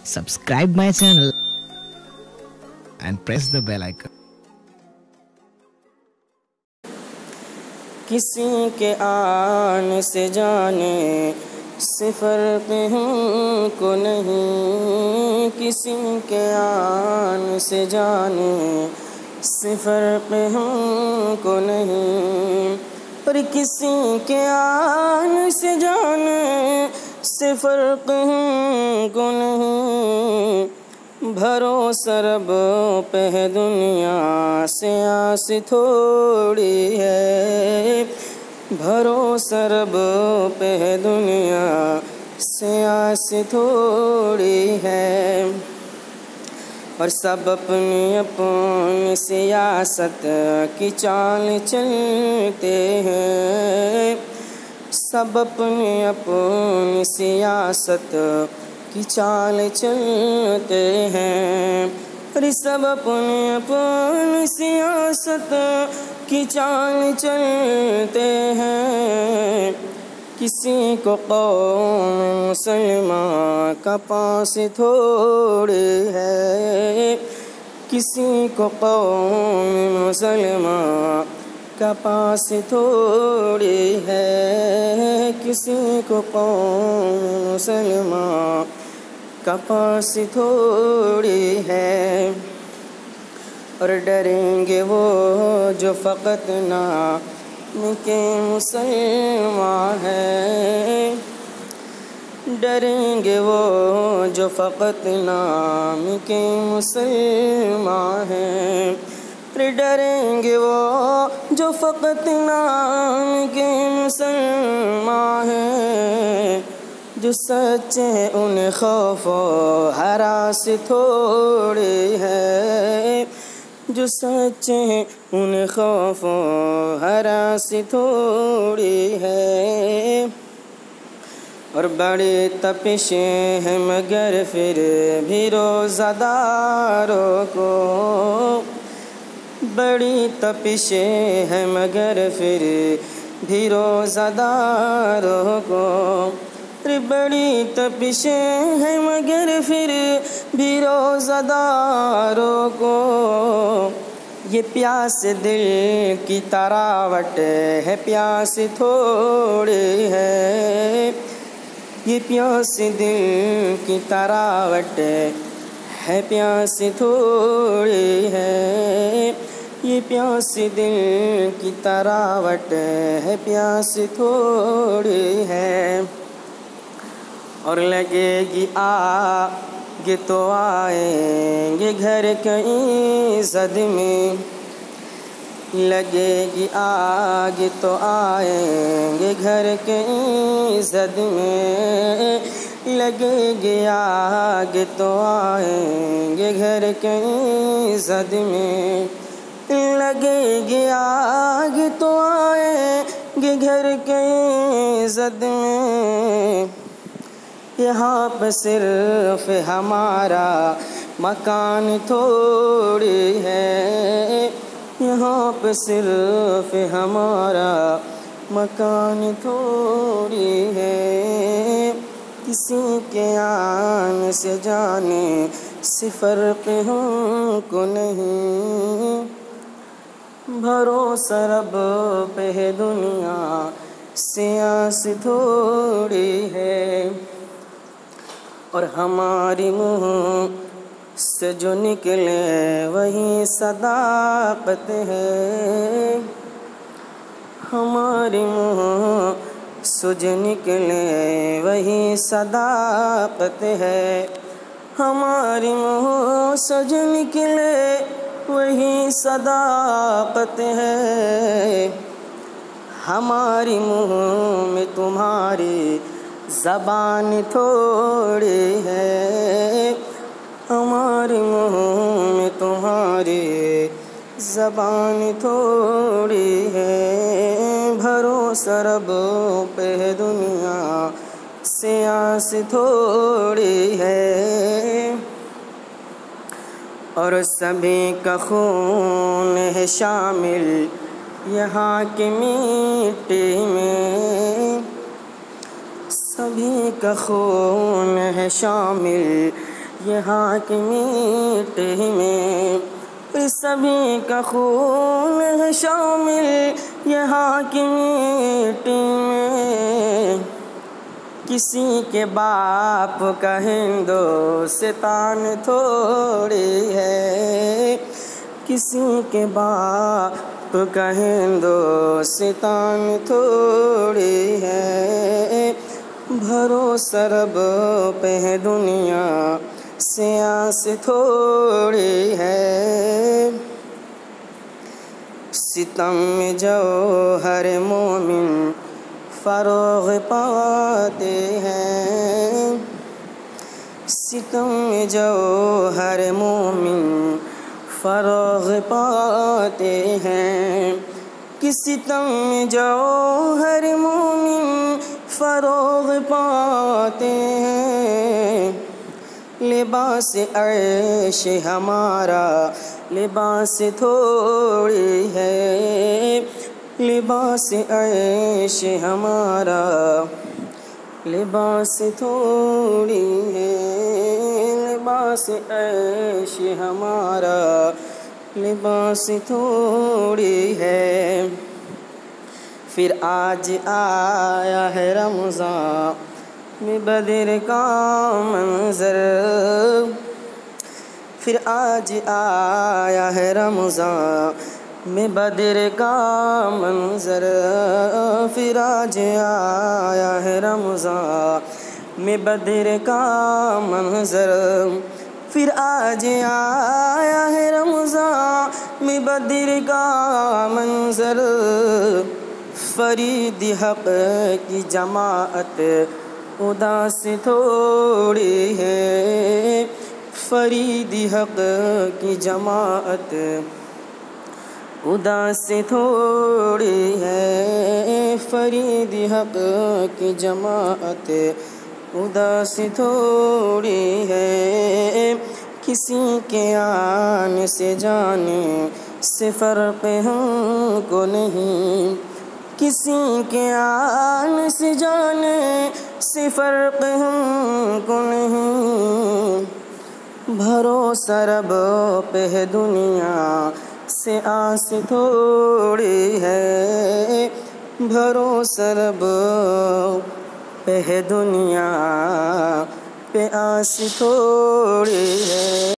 subscribe my channel and press the bell icon. کسی کے آنے سے جانے سے فرق ہم کو نہیں، کسی کے آنے سے جانے سے فرق ہم کو نہیں، اور کسی کے آنے سے جانے سے فرق ہم کو نہیں، بھروسہ رب پہ ہے دنیا سے آس تھوڑی ہے، بھروسہ رب پہ ہے دنیا سے آس تھوڑی ہے، اور سب اپنی اپنی سیاست کی چال چلتے ہیں، سب اپنی اپنی سیاست کی چال چلتے ہیں، اور سب اپنی اپنی سیاست کی چال چلتے ہیں، کسی کو قوم مسلمہ کا پاس تھوڑی ہے، کسی کو قوم مسلمہ کا پاس تھوڑی ہے، کسی کو قوم مسلمہ کا پاس تھوڑی ہے، اور ڈریں گے وہ جو فقط نام کے مسلمان ہیں، ڈریں گے وہ جو فقط نام کے مسلمان ہیں، ڈریں گے وہ جو فقط نام کے مسلمان ہیں، جو سچ ہے انہیں خوف و ہراس تھوڑی ہے، جو سچ ہے انہیں خوف و ہراس تھوڑی ہے، اور بڑی تپشیں ہیں مگر پھر بھی روزہ داروں کو، بڑی تپشیں ہیں مگر پھر بھی روزہ داروں کو، بڑی تپشیں ہیں مگر پھر بھی روزہ داروں کو، یہ پیاس دل کی تراوٹ ہے پیاس تھوڑی ہے، یہ پیاس دل کی تراوٹ ہے پیاس تھوڑی ہے، یہ پیاس دل کی تراوٹ ہے پیاس تھوڑی ہے، اور لگے گی آگ تو آئیں گے گھر کہیں زد میں، لگے گی آگ تو آئیں گے گھر کہیں زد میں، لگے گی آگ تو آئیں گے گھر کہیں زد میں، لگے گی آگ تو آئیں گے گھر کہیں زد میں، یہاں پہ صرف ہمارا مکان تھوڑی ہے، یہاں پہ صرف ہمارا مکان تھوڑی ہے، کسی کے آنے سے جانے سے فرق ہم کو نہیں، بھروسہ رب پہ ہے دنیا سے آس تھوڑی ہے، اور ہماری منہ سے جو نکلے وہی صداقت ہے، ہماری منہ سے جو نکلے وہی صداقت ہے، ہماری منہ سے جو نکلے وہی صداقت ہے، ہماری منہ میں تمہاری زبان تھوڑی ہے، ہماری منہ میں تمہاری زبان تھوڑی ہے، بھروسہ رب پہ ہے دنیا سے آس تھوڑی ہے، اور سبھی کا خون ہے شامل یہاں کی مٹی میں، سبھی کا خون ہے شامل یہاں کی مٹی میں، سبھی کا خون ہے شامل یہاں کی مٹی میں، کسی کے باپ کا ہندوستان تھوڑی ہے، کسی کے باپ کا ہندوستان تھوڑی ہے، بھروسہ رب پہ ہے دنیا سے آس تھوڑی ہے، ستم میں جو ہر مومن فروغ پاتے ہیں، ستم میں جو ہر مومن فروغ پاتے ہیں، کہ ستم میں جو ہر مومن فروغ پاتے ہیں، لباس عیش ہمارا لباس تھوڑی ہے، لباس عیش ہمارا لباس تھوڑی ہے، لباس عیش ہمارا لباس تھوڑی ہے، پھر آج آیا ہے رمضان میں بدر کا منظر، پھر آج آیا ہے رمضان میں بدر کا منظر، پھر آج آیا ہے رمضان میں بدر کا منظر، پھر آج آیا ہے رمضان میں بدر کا منظر، فرید حق کی جماعت اداس تھوڑی ہے، فرید حق کی جماعت اداس تھوڑی ہے، فرید حق کی جماعت اداس تھوڑی ہے، کسی کے آنے سے جانے سے فرق ہم کو نہیں، کسی کے آنے سے جانے سے فرق ہم کو نہیں، بھروسہ رب پہ ہے دنیا سے آس تھوڑی ہے، بھروسہ رب پہ ہے دنیا پہ آس تھوڑی ہے۔